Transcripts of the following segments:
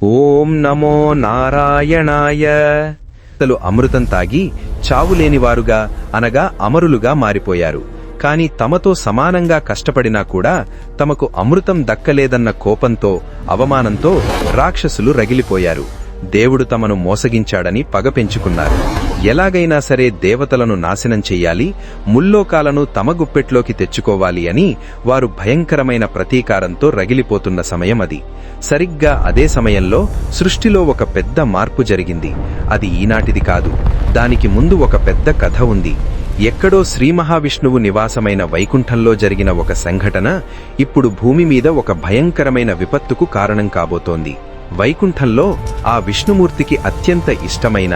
ఓం నమో నారాయణాయ. అతలు అమృతం తాగి చావులేనివారుగా అనగా అమరులుగా మారిపోయారు. కాని తమతో సమానంగా కష్టపడినా కూడా తమకు అమృతం దక్కలేదన్న కోపంతో అవమానంతో రాక్షసులు రగిలిపోయారు. దేవుడు తమను మోసగించాడని పగ పెంచుకున్నారు. ఎలాగైనా సరే దేవతలను నాశనం చెయ్యాలి, ముల్లోకాలను తమ గుప్పెట్లోకి తెచ్చుకోవాలి అని వారు భయంకరమైన ప్రతీకారంతో రగిలిపోతున్న సమయం అది. సరిగ్గా అదే సమయంలో సృష్టిలో ఒక పెద్ద మార్పు జరిగింది. అది ఈనాటిది కాదు, దానికి ముందు ఒక పెద్ద కథ ఉంది. ఎక్కడో శ్రీ మహావిష్ణువు నివాసమైన వైకుంఠంలో జరిగిన ఒక సంఘటన ఇప్పుడు భూమి మీద ఒక భయంకరమైన విపత్తుకు కారణం కాబోతోంది. వైకుంఠంలో ఆ విష్ణుమూర్తికి అత్యంత ఇష్టమైన,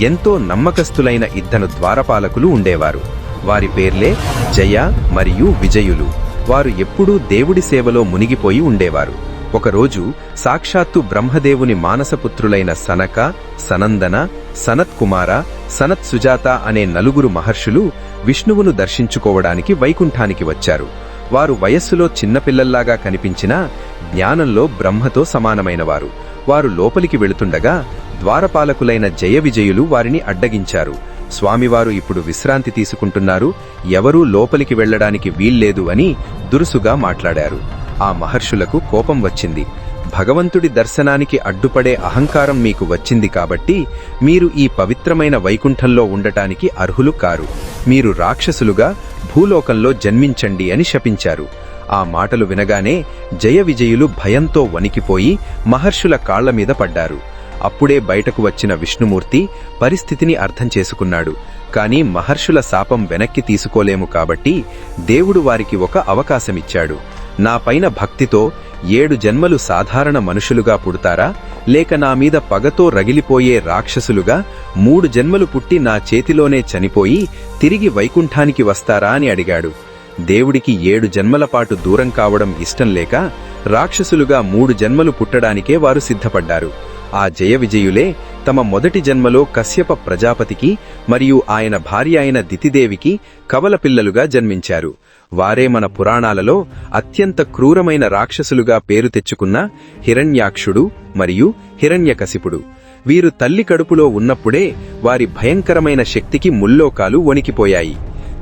ఎంతో నమ్మకస్తులైన ఇద్దరు ద్వారపాలకులు ఉండేవారు. వారి పేర్లే జయ మరియు విజయులు. వారు ఎప్పుడూ దేవుడి సేవలో మునిగిపోయి ఉండేవారు. ఒకరోజు సాక్షాత్తు బ్రహ్మదేవుని మానసపుత్రులైన సనక, సనందన, సనత్కుమార, సనత్ సుజాత అనే నలుగురు మహర్షులు విష్ణువును దర్శించుకోవడానికి వైకుంఠానికి వచ్చారు. వారు వయస్సులో చిన్నపిల్లల్లాగా కనిపించినా జ్ఞానంలో బ్రహ్మతో సమానమైనవారు. వారు లోపలికి వెళుతుండగా ద్వారపాలకులైన జయ విజయులు వారిని అడ్డగించారు. స్వామివారు ఇప్పుడు విశ్రాంతి తీసుకుంటున్నారు, ఎవరూ లోపలికి వెళ్లడానికి వీల్లేదు అని దురుసుగా మాట్లాడారు. ఆ మహర్షులకు కోపం వచ్చింది. భగవంతుడి దర్శనానికి అడ్డుపడే అహంకారం మీకు వచ్చింది కాబట్టి మీరు ఈ పవిత్రమైన వైకుంఠంలో ఉండటానికి అర్హులు కారు. మీరు రాక్షసులుగా భూలోకంలో జన్మించండి అని శపించారు. ఆ మాటలు వినగానే జయ విజయులు భయంతో వణికిపోయి మహర్షుల కాళ్ల మీద పడ్డారు. అప్పుడే బయటకు వచ్చిన విష్ణుమూర్తి పరిస్థితిని అర్థం చేసుకున్నాడు. కాని మహర్షుల శాపం వెనక్కి తీసుకోలేము కాబట్టి దేవుడు వారికి ఒక అవకాశమిచ్చాడు. నా పైన భక్తితో 7 జన్మలు సాధారణ మనుషులుగా పుడతారా, లేక నా మీద పగతో రగిలిపోయే రాక్షసులుగా 3 జన్మలు పుట్టి నా చేతిలోనే చనిపోయి తిరిగి వైకుంఠానికి వస్తారా అని అడిగాడు. దేవుడికి 7 జన్మల పాటు దూరం కావడం ఇష్టం లేక రాక్షసులుగా 3 జన్మలు పుట్టడానికే వారు సిద్ధపడ్డారు. ఆ జయ విజయులే తమ మొదటి జన్మలో కశ్యప ప్రజాపతికి మరియు ఆయన భార్య అయిన దితిదేవికి కవల పిల్లలుగా జన్మించారు. వారే మన పురాణాలలో అత్యంత క్రూరమైన రాక్షసులుగా పేరు తెచ్చుకున్న హిరణ్యాక్షుడు మరియు హిరణ్యకశిపుడు. వీరు తల్లి కడుపులో ఉన్నప్పుడే వారి భయంకరమైన శక్తికి ముల్లోకాలు వణికిపోయాయి.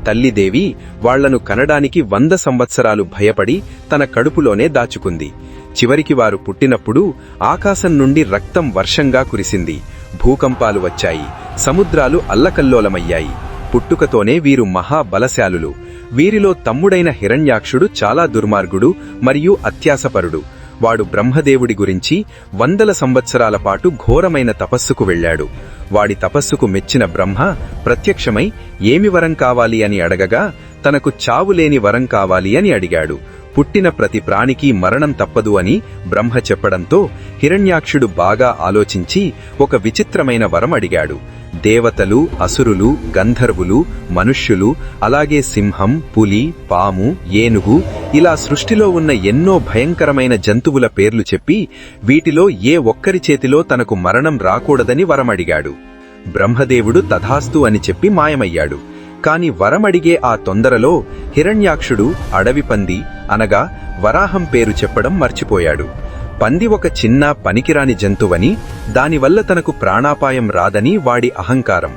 తల్లిదేవి వాళ్లను కనడానికి 100 సంవత్సరాలు భయపడి తన కడుపులోనే దాచుకుంది. చివరికి వారు పుట్టినప్పుడు ఆకాశం నుండి రక్తం వర్షంగా కురిసింది. భూకంపాలు వచ్చాయి, సముద్రాలు అల్లకల్లోలమయ్యాయి. పుట్టుకతోనే వీరు మహాబలశాలులు. వీరిలో తమ్ముడైన హిరణ్యాక్షుడు చాలా దుర్మార్గుడు మరియు అత్యాసపరుడు. వాడు బ్రహ్మదేవుడి గురించి 100 సంవత్సరాల పాటు ఘోరమైన తపస్సుకు వెళ్లాడు. వాడి తపస్సుకు మెచ్చిన బ్రహ్మ ప్రత్యక్షమై ఏమి వరం కావాలి అని అడగగా తనకు చావులేని వరం కావాలి అని అడిగాడు. పుట్టిన ప్రతి ప్రాణికి మరణం తప్పదు అని బ్రహ్మ చెప్పడంతో హిరణ్యాక్షుడు బాగా ఆలోచించి ఒక విచిత్రమైన వరం అడిగాడు. దేవతలు, అసురులు, గంధర్వులు, మనుష్యులు, అలాగే సింహం, పులి, పాము, ఏనుగు ఇలా సృష్టిలో ఉన్న ఎన్నో భయంకరమైన జంతువుల పేర్లు చెప్పి వీటిలో ఏ ఒక్కరి చేతిలో తనకు మరణం రాకూడదని వరమడిగాడు. బ్రహ్మదేవుడు తథాస్తు అని చెప్పి మాయమయ్యాడు. కాని వరమడిగే ఆ తొందరలో హిరణ్యాక్షుడు అడవి పంది అనగా వరాహం పేరు చెప్పడం మర్చిపోయాడు. పంది ఒక చిన్న పనికిరాని జంతువని, దానివల్ల తనకు ప్రాణాపాయం రాదని వాడి అహంకారం.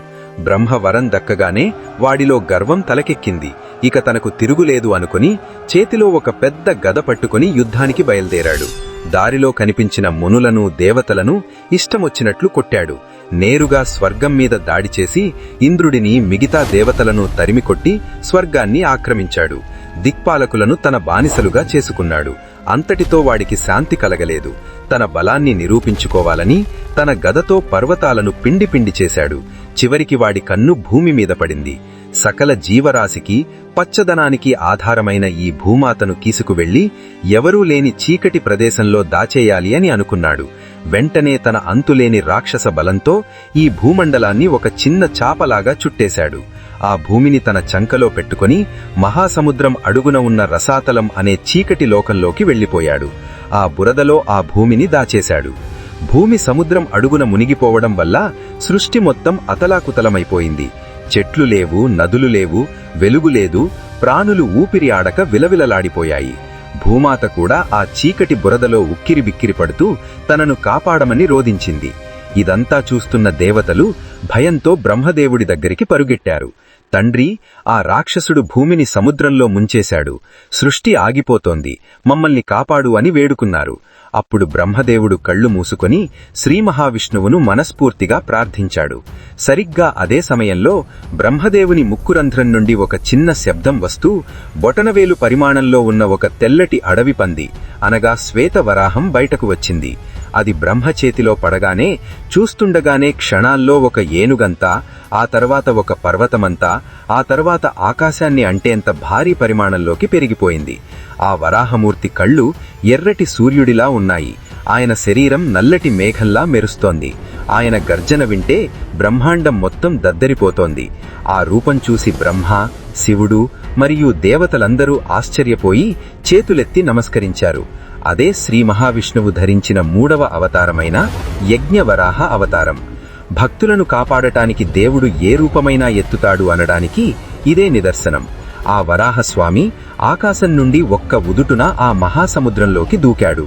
బ్రహ్మ వరం దక్కగానే వాడిలో గర్వం తలకెక్కింది. ఇక తనకు తిరుగులేదు అనుకుని చేతిలో ఒక పెద్ద గద పట్టుకుని యుద్ధానికి బయలుదేరాడు. దారిలో కనిపించిన మునులను, దేవతలను ఇష్టమొచ్చినట్లు కొట్టాడు. నేరుగా స్వర్గం మీద దాడి చేసి ఇంద్రుడిని, మిగతా దేవతలను తరిమికొట్టి స్వర్గాన్ని ఆక్రమించాడు. దిక్పాలకులను తన బానిసలుగా చేసుకున్నాడు. అంతటితో వాడికి శాంతి కలగలేదు. తన బలాన్ని నిరూపించుకోవాలని తన గదతో పర్వతాలను పిండి పిండి చేశాడు. చివరికి వాడి కన్ను భూమి మీద పడింది. సకల జీవరాశికి, పచ్చదనానికి ఆధారమైన ఈ భూమాతను తీసుకువెళ్లి ఎవరూ లేని చీకటి ప్రదేశంలో దాచేయాలి అని అనుకున్నాడు. వెంటనే తన అంతులేని రాక్షస బలంతో ఈ భూమండలాన్ని ఒక చిన్న చాపలాగా చుట్టేశాడు. ఆ భూమిని తన చంకలో పెట్టుకుని మహాసముద్రం అడుగున ఉన్న రసాతలం అనే చీకటి లోకంలోకి వెళ్లిపోయాడు. ఆ బురదలో ఆ భూమిని దాచేశాడు. భూమి సముద్రం అడుగున మునిగిపోవడం వల్ల సృష్టి మొత్తం అతలాకుతలమైపోయింది. చెట్లు లేవు, నదులు లేవు, వెలుగు లేదు, ప్రాణులు ఊపిరి ఆడక విలవిలలాడిపోయాయి. భూమాత కూడా ఆ చీకటి బురదలో ఉక్కిరిబిక్కిరి పడుతూ తనను కాపాడమని రోదించింది. ఇదంతా చూస్తున్న దేవతలు భయంతో బ్రహ్మదేవుడి దగ్గరికి పరుగెట్టారు. తండ్రి, ఆ రాక్షసుడు భూమిని సముద్రంలో ముంచేశాడు, సృష్టి ఆగిపోతోంది, మమ్మల్ని కాపాడు అని వేడుకున్నారు. అప్పుడు బ్రహ్మదేవుడు కళ్ళు మూసుకొని శ్రీ మహావిష్ణువును మనస్ఫూర్తిగా ప్రార్థించాడు. సరిగ్గా అదే సమయంలో బ్రహ్మదేవుని ముక్కురంధ్రం నుండి ఒక చిన్న శబ్దం వస్తూ బొటనవేలు పరిమాణంలో ఉన్న ఒక తెల్లటి అడవి పంది అనగా శ్వేతవరాహం బయటకు వచ్చింది. అది బ్రహ్మ చేతిలో పడగానే చూస్తుండగానే క్షణాల్లో ఒక ఏనుగంతా, ఆ తర్వాత ఒక పర్వతమంతా, ఆ తర్వాత ఆకాశాన్ని అంటేంత భారీ పరిమాణంలోకి పెరిగిపోయింది. ఆ వరాహమూర్తి కళ్ళు ఎర్రటి సూర్యుడిలా ఉన్నాయి. ఆయన శరీరం నల్లటి మేఘంలా మెరుస్తోంది. ఆయన గర్జన వింటే బ్రహ్మాండం మొత్తం దద్దరిపోతోంది. ఆ రూపం చూసి బ్రహ్మ, శివుడు మరియు దేవతలందరూ ఆశ్చర్యపోయి చేతులెత్తి నమస్కరించారు. అదే శ్రీ మహావిష్ణువు ధరించిన 3వ అవతారమైన యజ్ఞవరాహ అవతారం. భక్తులను కాపాడటానికి దేవుడు ఏ రూపమైనా ఎత్తుతాడు అనడానికి ఇదే నిదర్శనం. ఆ వరాహస్వామి ఆకాశం నుండి ఒక్క ఉదుటున ఆ మహాసముద్రంలోకి దూకాడు.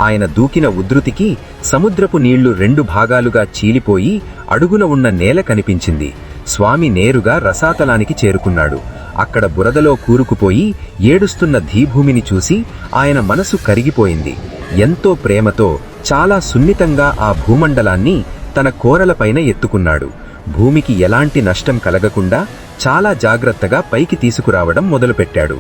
ఆయన దూకిన ఉధృతికి సముద్రపు నీళ్లు 2 భాగాలుగా చీలిపోయి అడుగున ఉన్న నేల కనిపించింది. స్వామి నేరుగా రసాతలానికి చేరుకున్నాడు. అక్కడ బురదలో కూరుకుపోయి ఏడుస్తున్న ధీభూమిని చూసి ఆయన మనసు కరిగిపోయింది. ఎంతో ప్రేమతో చాలా సున్నితంగా ఆ భూమండలాన్ని తన కోరలపైన ఎత్తుకున్నాడు. భూమికి ఎలాంటి నష్టం కలగకుండా చాలా జాగ్రత్తగా పైకి తీసుకురావడం మొదలుపెట్టాడు.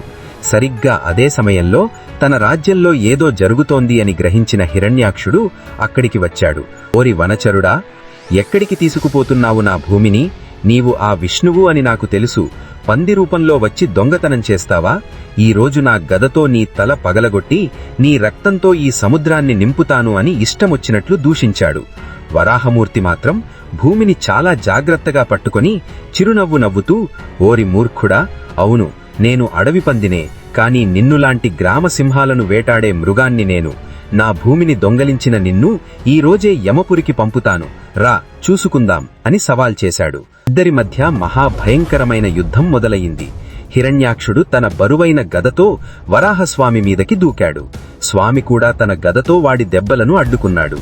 సరిగ్గా అదే సమయంలో తన రాజ్యంలో ఏదో జరుగుతోంది అని గ్రహించిన హిరణ్యాక్షుడు అక్కడికి వచ్చాడు. ఓరి వనచరుడా, ఎక్కడికి తీసుకుపోతున్నావు నా భూమిని? నీవు ఆ విష్ణువు అని నాకు తెలుసు. పంది రూపంలో వచ్చి దొంగతనం చేస్తావా? ఈరోజు నా గదతో నీ తల పగలగొట్టి నీ రక్తంతో ఈ సముద్రాన్ని నింపుతాను అని ఇష్టమొచ్చినట్లు దూషించాడు. వరాహమూర్తి మాత్రం భూమిని చాలా జాగ్రత్తగా పట్టుకొని చిరునవ్వు నవ్వుతూ, ఓరి మూర్ఖుడా, అవును, నేను అడవి పందినే, కాని నిన్నులాంటి గ్రామసింహాలను వేటాడే మృగాన్ని నేను. నా భూమిని దొంగలించిన నిన్ను ఈరోజే యమపురికి పంపుతాను, రా చూసుకుందాం అని సవాల్ చేశాడు. ఇద్దరి మధ్య మహాభయంకరమైన యుద్ధం మొదలయింది. హిరణ్యాక్షుడు తన బరువైన గదతో వరాహస్వామి మీదకి దూకాడు. స్వామి కూడా తన గదతో వాడి దెబ్బలను అడ్డుకున్నాడు.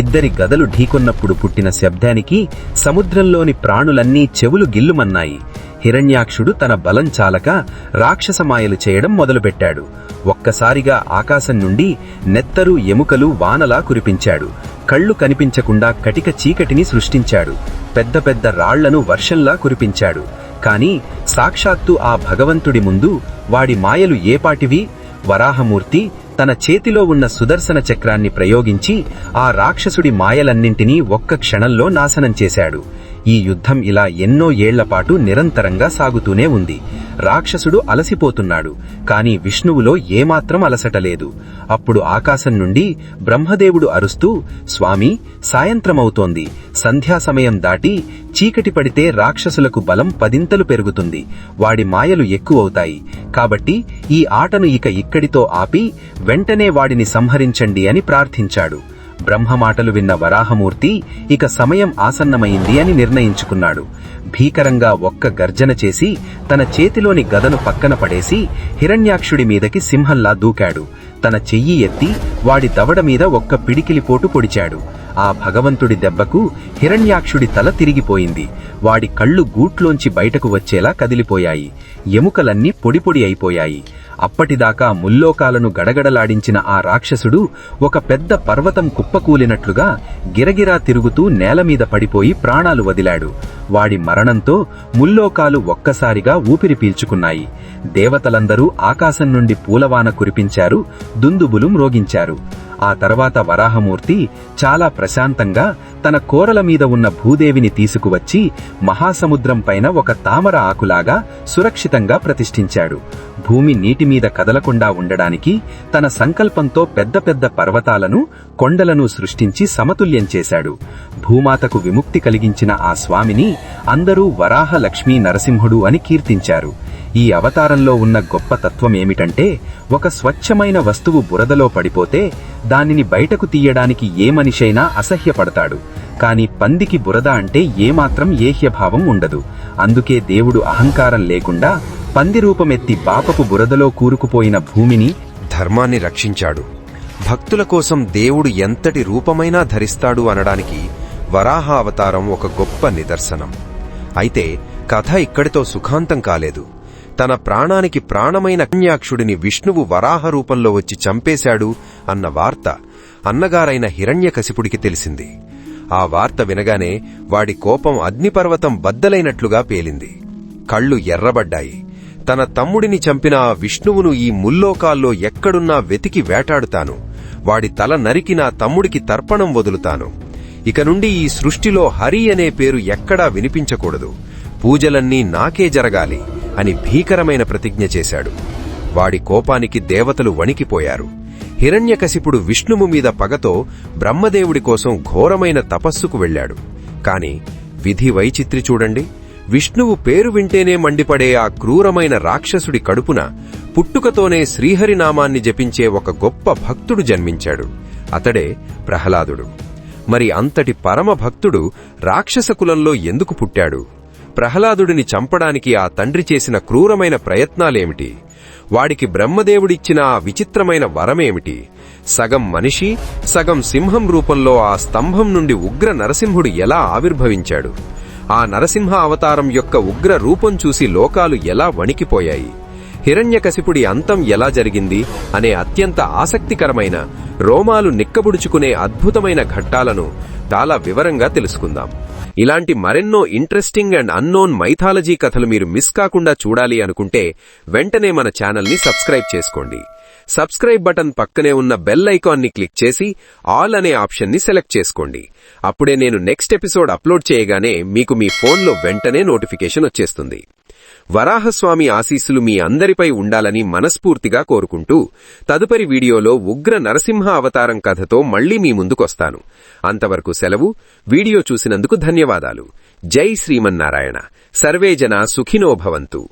ఇద్దరి గదలు ఢీకొన్నప్పుడు పుట్టిన శబ్దానికి సముద్రంలోని ప్రాణులన్నీ చెవులు గిల్లుమన్నాయి. హిరణ్యాక్షుడు తన బలం చాలక రాక్షసమాయలు చేయడం మొదలుపెట్టాడు. ఒక్కసారిగా ఆకాశం నుండి నెత్తరు, ఎముకలు వానలా కురిపించాడు. కళ్ళు కనిపించకుండా కటిక చీకటిని సృష్టించాడు. పెద్ద పెద్ద రాళ్లను వర్షంలా కురిపించాడు. కాని సాక్షాత్తు ఆ భగవంతుడి ముందు వాడి మాయలు ఏపాటివి? వరాహమూర్తి తన చేతిలో ఉన్న సుదర్శన చక్రాన్ని ప్రయోగించి ఆ రాక్షసుడి మాయలన్నింటినీ ఒక్క క్షణంలో నాశనం చేశాడు. ఈ యుద్ధం ఇలా ఎన్నో ఏళ్లపాటు నిరంతరంగా సాగుతూనే ఉంది. రాక్షసుడు అలసిపోతున్నాడు, కాని విష్ణువులో ఏమాత్రం అలసటలేదు. అప్పుడు ఆకాశం నుండి బ్రహ్మదేవుడు అరుస్తూ, స్వామి, సాయంత్రమవుతోంది, సంధ్యా సమయం దాటి చీకటి పడితే రాక్షసులకు బలం 10 పెరుగుతుంది, వాడి మాయలు ఎక్కువవుతాయి. కాబట్టి ఈ ఆటను ఇక ఇక్కడితో ఆపి వెంటనే వాడిని సంహరించండి అని ప్రార్థించాడు. బ్రహ్మమాటలు విన్న వరాహమూర్తి ఇక సమయం ఆసన్నమైంది అని నిర్ణయించుకున్నాడు. భీకరంగా ఒక్క గర్జన చేసి తన చేతిలోని గదను పక్కన పడేసి హిరణ్యాక్షుడి మీదకి సింహంలా దూకాడు. తన చెయ్యి ఎత్తి వాడి దవడ మీద ఒక్క పిడికిలిపోటు పొడిచాడు. ఆ భగవంతుడి దెబ్బకు హిరణ్యాక్షుడి తల తిరిగిపోయింది. వాడి కళ్ళు గూట్లోంచి బయటకు వచ్చేలా కదిలిపోయాయి. ఎముకలన్నీ పొడిపొడి అయిపోయాయి. అప్పటిదాకా ముల్లోకాలను గడగడలాడించిన ఆ రాక్షసుడు ఒక పెద్ద పర్వతం కుప్పకూలినట్లుగా గిరగిరా తిరుగుతూ నేలమీద పడిపోయి ప్రాణాలు వదిలాడు. వాడి మరణంతో ముల్లోకాలు ఒక్కసారిగా ఊపిరి పీల్చుకున్నాయి. దేవతలందరూ ఆకాశం నుండి పూలవాన కురిపించారు, దుందుబులు మ్రోగించారు. ఆ తర్వాత వరాహమూర్తి చాలా ప్రశాంతంగా తన కోరల మీద ఉన్న భూదేవిని తీసుకువచ్చి మహాసముద్రం పైన ఒక తామర ఆకులాగా సురక్షితంగా ప్రతిష్ఠించాడు. భూమి నీటి మీద కదలకుండా ఉండడానికి తన సంకల్పంతో పెద్ద పెద్ద పర్వతాలను, కొండలను సృష్టించి సమతుల్యం చేశాడు. భూమాతకు విముక్తి కలిగించిన ఆ స్వామిని అందరూ వరాహ లక్ష్మీ నరసింహుడు అని కీర్తించారు. ఈ అవతారంలో ఉన్న గొప్ప తత్వమేమిటంటే, ఒక స్వచ్ఛమైన వస్తువు బురదలో పడిపోతే దానిని బయటకు తీయడానికి ఏ మనిషైనా అసహ్యపడతాడు. కాని పందికి బురద అంటే ఏమాత్రం ఏహ్యభావం ఉండదు. అందుకే దేవుడు అహంకారం లేకుండా పంది రూపమెత్తి పాపపు బురదలో కూరుకుపోయిన భూమిని ధర్మాన్ని రక్షించాడు. భక్తుల కోసం దేవుడు ఎంతటి రూపమైనా ధరిస్తాడు అనడానికి వరాహ అవతారం ఒక గొప్ప నిదర్శనం. అయితే కథ ఇక్కడితో సుఖాంతం కాలేదు. తన ప్రాణానికి ప్రాణమైన హిరణ్యాక్షుడిని విష్ణువు వరాహ రూపంలో వచ్చి చంపేశాడు అన్న వార్త అన్నగారైన హిరణ్యకశిపుడికి తెలిసింది. ఆ వార్త వినగానే వాడి కోపం అగ్నిపర్వతం బద్దలైనట్లుగా పేలింది. కళ్ళు ఎర్రబడ్డాయి. తన తమ్ముడిని చంపిన ఆ విష్ణువును ఈ ముల్లోకాల్లో ఎక్కడున్నా వెతికి వేటాడుతాను. వాడి తల నరికి నా తమ్ముడికి తర్పణం వదులుతాను. ఇక నుండి ఈ సృష్టిలో హరి అనే పేరు ఎక్కడా వినిపించకూడదు. పూజలన్నీ నాకే జరగాలి అని భీకరమైన ప్రతిజ్ఞ చేశాడు. వాడి కోపానికి దేవతలు వణికిపోయారు. హిరణ్యకశిపుడు విష్ణువు మీద పగతో బ్రహ్మదేవుడి కోసం ఘోరమైన తపస్సుకు వెళ్లాడు. కాని విధి వైచిత్రి చూడండి. విష్ణువు పేరు వింటేనే మండిపడే ఆ క్రూరమైన రాక్షసుడి కడుపున పుట్టుకతోనే శ్రీహరినామాన్ని జపించే ఒక గొప్ప భక్తుడు జన్మించాడు. అతడే ప్రహ్లాదుడు. మరి అంతటి పరమ భక్తుడు రాక్షస కులంలో ఎందుకు పుట్టాడు? ప్రహ్లాదుడిని చంపడానికి ఆ తండ్రి చేసిన క్రూరమైన ప్రయత్నాలేమిటి? వాడికి బ్రహ్మదేవుడిచ్చిన ఆ విచిత్రమైన వరమేమిటి? సగం మనిషి, సగం సింహం రూపంలో ఆ స్తంభం నుండి ఉగ్ర నరసింహుడు ఎలా ఆవిర్భవించాడు? ఆ నరసింహ అవతారం యొక్క ఉగ్ర రూపం చూసి లోకాలు ఎలా వణికిపోయాయి? హిరణ్యకశిపుడి అంతం ఎలా జరిగింది అనే అత్యంత ఆసక్తికరమైన, రోమాలు నిక్కబుడుచుకునే అద్భుతమైన ఘట్టాలను చాలా వివరంగా తెలుసుకుందాం. ఇలాంటి మరెన్నో ఇంట్రెస్టింగ్ అండ్ అన్నోన్ మైథాలజీ కథలు మీరు మిస్ కాకుండా చూడాలి అనుకుంటే వెంటనే మన ఛానల్ని సబ్స్క్రైబ్ చేసుకోండి. సబ్స్క్రైబ్ బటన్ పక్కనే ఉన్న బెల్ ఐకాన్ని క్లిక్ చేసి ఆల్ అనే ఆప్షన్ని సెలెక్ట్ చేసుకోండి. అప్పుడే నేను నెక్స్ట్ ఎపిసోడ్ అప్లోడ్ చేయగానే మీకు మీ ఫోన్లో వెంటనే నోటిఫికేషన్ వచ్చేస్తుంది. వరాహస్వామి ఆశీస్సులు మీ అందరిపై ఉండాలని మనస్ఫూర్తిగా కోరుకుంటూ తదుపరి వీడియోలో ఉగ్ర నరసింహ అవతారం కథతో మళ్లీ మీ ముందుకొస్తాను. అంతవరకు సెలవు. వీడియో చూసినందుకు ధన్యవాదాలు. జై శ్రీమన్నారాయణ. సర్వే జనా సుఖినో భవంతు.